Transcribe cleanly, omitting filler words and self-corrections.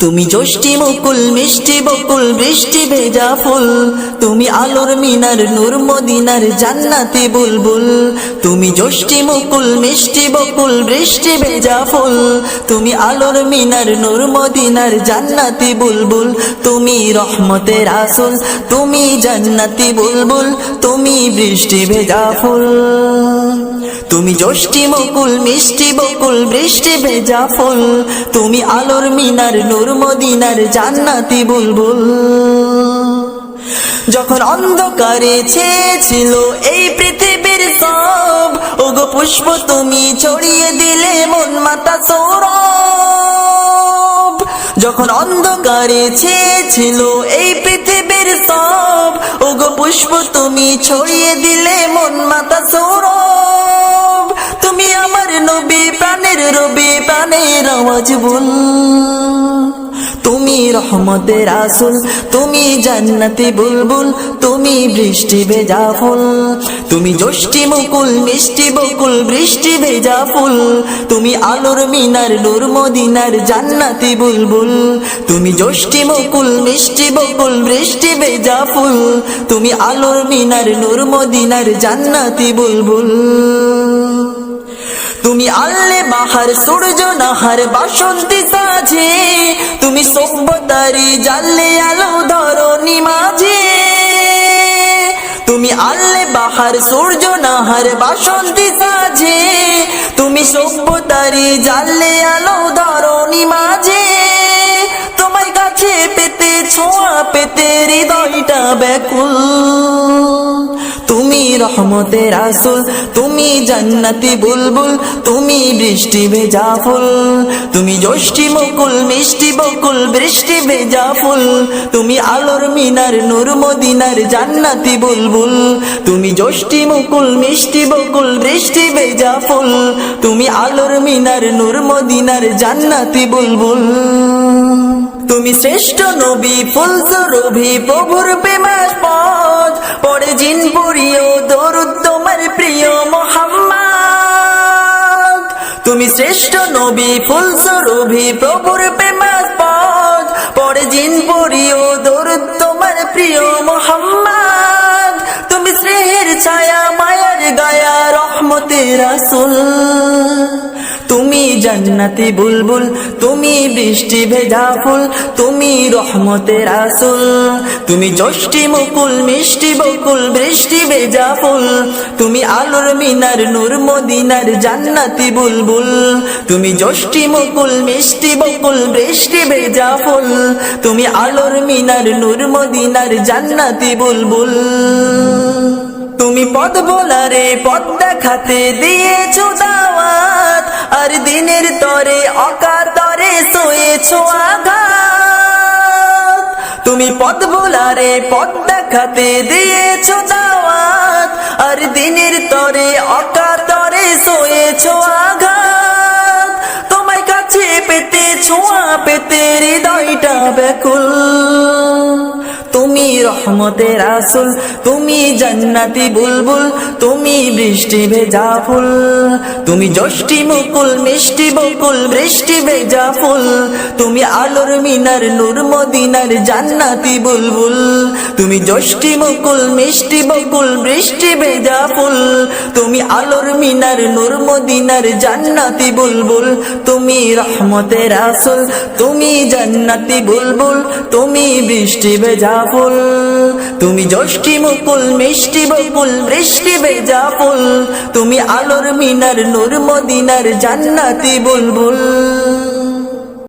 তুমি জ্যোষ্ঠী মুকুল মিষ্টি বকুল বৃষ্টি ভেজা ফুল, তুমি আলোর মিনার নূর মদিনার জান্নাতি বুলবুল। তুমি জ্যোষ্ঠী মুকুল মিষ্টি বকুল বৃষ্টি ভেজা ফুল, তুমি আলোর মিনার নূর মদিনার জান্নাতি বুলবুল। তুমি রহমতের আসল, তুমি জান্নাতি বুলবুল, তুমি বৃষ্টি ভেজা ফুল। তুমি জ্যোষ্ঠী মুকুল মিষ্টি বকুল বৃষ্টি ভেজা ফুল, তুমি আলোর মিনার নূর মদিনার জান্নাতি বুলবুল। যখন অন্ধকারে ছেয়েছিল এই পৃথিবীর সব, ওগো পুষ্প তুমি ছড়িয়ে দিলে মন মাতা সৌরভ। যখন অন্ধকারে ছেয়েছিল এই পৃথিবীর সব, ওগো পুষ্প তুমি ছড়িয়ে দিলে মন মাতা সৌরভ। তুমি আমার নবী প্রাণের রবি প্রাণের আওয়াজ বল, তুমি রহমতের আসল, তুমি জান্নাতি বুলবুল, তুমি বৃষ্টি ভেজা ফুল। তুমি জ্যোষ্ঠী মুকুল মিষ্টি বকুল বৃষ্টি ভেজা ফুল, তুমি আলোর মিনার নূর মদিনার জান্নাতি বুলবুল। তুমি জ্যোষ্ঠী মুকুল মিষ্টি বকুল বৃষ্টি ভেজা ফুল, তুমি আলোর মিনার নূর মদিনার জান্নাতি বুলবুল। তুমি আল্লে বাহার সূর্য নাহার বাসন্তী সাজে, তুমি সভ্যতারি জানলে আলো ধরণী মাঝে। তুমি আল্লে বাহার সূর্য নাহার বাসন্তী সাজে, তুমি সভ্যতারি জানলে আলো ধরণী মাঝে। তোমার কাছে পেতে ছোঁয়া পেতে হৃদয়টা ব্যাকুল, তুমি রহমতের আসল, তুমি জান্নাতি বুলবুল, তুমি বৃষ্টি ভেজা ফুল। তুমি জ্যোষ্ঠী মুকুল মিষ্টি বকুল বৃষ্টি ভেজা ফুল, তুমি আলোর মিনার নূর মদিনার জান্নাতি বুলবুল। তুমি জ্যোষ্ঠী মুকুল মিষ্টি বকুল বৃষ্টি ভেজা ফুল, তুমি আলোর মিনার নূর মদিনার জান্নাতি বুলবুল। তুমি শ্রেষ্ঠ নবী ফুল সুরভি প্রভুর প্রেমাস্পদ, পড়ে জিন পড়িও দরুদ তোমার প্রিয় মুহাম্মদ। তুমি শ্রেষ্ঠ নবী ফুল সুরভি প্রভুর প্রেমাস্পদ, পড়ে জিন পড়িও দরুদ তোমার প্রিয় মুহাম্মদ। তুমি স্নেহের ছায়া মায়ার গায়া রহমতের আসল, তুমি জান্নাতি বুলবুল, তুমি বৃষ্টি ভেজা ফুল, তুমি রহমতের আসল। তুমি জ্যোষ্ঠী মুকুল মিষ্টি বকুল বৃষ্টি ভেজা ফুল, তুমি আলোর মিনার নূর মদিনার জান্নাতি বুলবুল। তুমি জ্যোষ্ঠী মুকুল মিষ্টি বকুল বৃষ্টি ভেজা ফুল, তুমি আলোর মিনার নূর মদিনার জান্নাতি বুলবুল। তুমি পথ ভোলারে পথ দেখাতে দিয়েছো দাওয়াত, আর দিনের তরে অকাতরে সয়েছো আঘাত। তুমি পথ ভোলারে পথ দেখাতে দিয়েছো দাওয়াত, আর দিনের তরে অকাতরে সয়েছো আঘাত। তোমায় কাছে পেতে ছোঁয়া পেতে হৃদয়টা ব্যাকুল, তুমি রহমতের আসল, তুমি জান্নাতি বুলবুল, তুমি বৃষ্টি ভেজা ফুল। তুমি জ্যোষ্ঠী মুকুল মিষ্টি বকুল বৃষ্টি ভেজা ফুল, তুমি আলোর মিনার নূর মদিনার জান্নাতি বুলবুল। তুমি জ্যোষ্ঠী মুকুল মিষ্টি বকুল বৃষ্টি ভেজা ফুল, তুমি আলোর মিনার নূর মদিনার জান্নাতি বুলবুল। তুমি রহমতের আসল, তুমি জান্নাতি বুলবুল, তুমি বৃষ্টি ভেজা ফুল। তুমি জ্যোষ্ঠী মুকুল মিষ্টি বকুল বৃষ্টি ভেজা ফুল, তুমি আলোর মিনার নূর মদিনার জান্নাতি বুলবুল।